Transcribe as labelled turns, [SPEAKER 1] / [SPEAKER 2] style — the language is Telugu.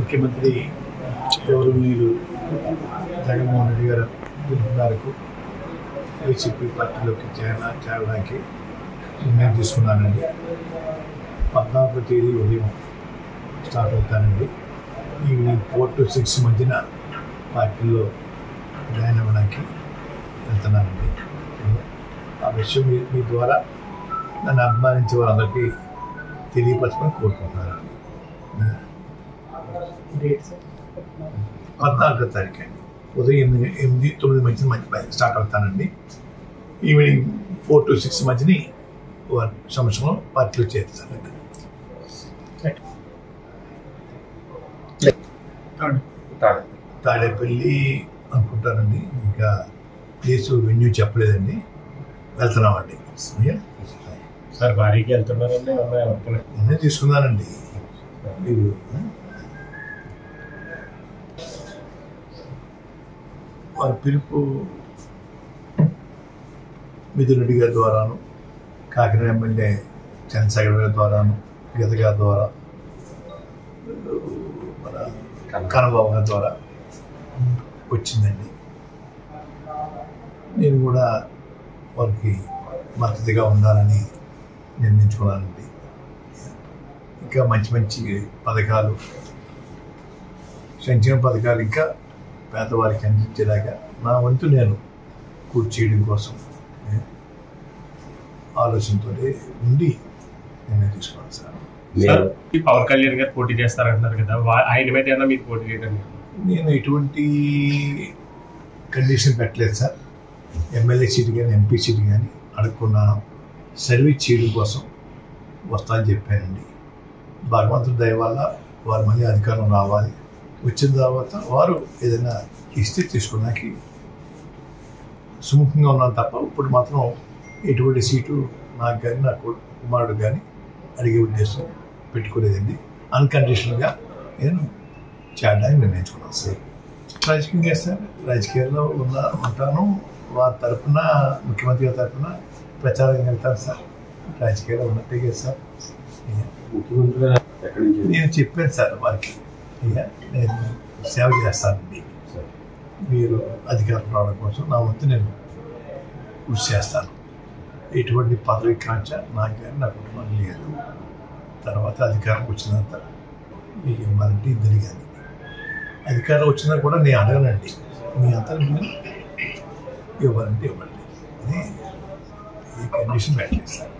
[SPEAKER 1] ముఖ్యమంత్రి గౌరవనీయులు జగన్మోహన్ రెడ్డి గారు పిలుపు మేరకు వైసీపీ పార్టీలోకి చేరడానికి నిర్ణయం తీసుకున్నానండి. 14వ తేదీ ఉదయం స్టార్ట్ అవుతానండి. ఈవినింగ్ 4 to 6 మధ్యన పార్టీలో జాయిన్ అవ్వడానికి వెళ్తున్నానండి. ఆ విషయం మీ ద్వారా నన్ను అభిమానించే వాళ్ళందరికీ తెలియపరచమని కోరుకుంటున్నాను. 14వ తారీఖు అండి ఉదయం 8-9 మధ్యన స్టార్ట్ అవుతానండి. ఈవినింగ్ 4 to 6 మధ్యని సంవత్సరం పార్టీలో చేస్తానండి. తాడేపల్లి అనుకుంటానండి, ఇంకా ప్లేస్ వెన్యూ చెప్పలేదండి. వెళ్తున్నామండి.
[SPEAKER 2] సార్ భారీకి వెళ్తున్నారండి,
[SPEAKER 1] నేనే తీసుకున్నానండి. మీరు వారి పిలుపు మిథున్ రెడ్డి గారి ద్వారాను, కాకినాడ ఎమ్మెల్యే చంద్రశేఖర్ గారి ద్వారాను, గీత గారి ద్వారా, మన కన్నబాబు గారి ద్వారా వచ్చిందండి. నేను కూడా వారికి మద్దతుగా ఉండాలని నిర్ణయించుకున్నానండి. ఇంకా మంచి మంచి పథకాలు, సంక్షేమ పథకాలు ఇంకా పేదవారికి అందించేలాగా నా వంతు నేను పూర్తి చేయడం కోసం ఆలోచనతో ఉండి నిర్ణయం తీసుకున్నాను సార్.
[SPEAKER 2] పవన్ కళ్యాణ్ గారు పోటీ చేస్తారంటున్నారు కదా, ఆయన మీద ఏమైనా మీరు పోటీ చేయడం?
[SPEAKER 1] నేను ఎటువంటి కండిషన్ పెట్టలేదు సార్. ఎమ్మెల్యే సీటు కానీ ఎంపీ సీటు కానీ అడగకున్నాను. సర్వీస్ చేయడం కోసం వస్తానని చెప్పానండి. భగవంతుడి దయ వల్ల వారు మళ్ళీ అధికారం రావాలి. వచ్చిన తర్వాత వారు ఏదైనా ఇస్తే తీసుకోవడానికి సుముఖంగా ఉన్నాను తప్ప ఇప్పుడు మాత్రం ఎటువంటి సీటు నాకు కానీ నా కుమారుడు కానీ అడిగే ఉద్దేశం పెట్టుకోలేదండి. అన్కండిషనల్గా నేను చేయడానికి నిర్ణయించుకున్నాను సార్. రాజకీయంగా సార్ రాజకీయాల్లో ఉంటాను. వారి తరఫున, ముఖ్యమంత్రి గారి తరఫున ప్రచారం వెళ్తాను సార్. రాజకీయాల్లో ఉన్నట్టే కదా సార్. నేను చెప్పాను సార్ వారికి, నేను సేవ చేస్తానండి. మీరు అధికారం రావడం కోసం నా వంతు నేను కృషి చేస్తాను. ఎటువంటి పదవి కాంక్ష నాకు కానీ నా కుటుంబానికి లేదు. తర్వాత అధికారం వచ్చినంత మీకు ఇవ్వాలంటే ఇద్దరు కానీ అధికారం వచ్చినా కూడా నేను అడగనండి. మీ అంతా ఇవ్వాలంటే ఇవ్వండి. అది ఈ కండిషన్ పెట్టలేదు సార్.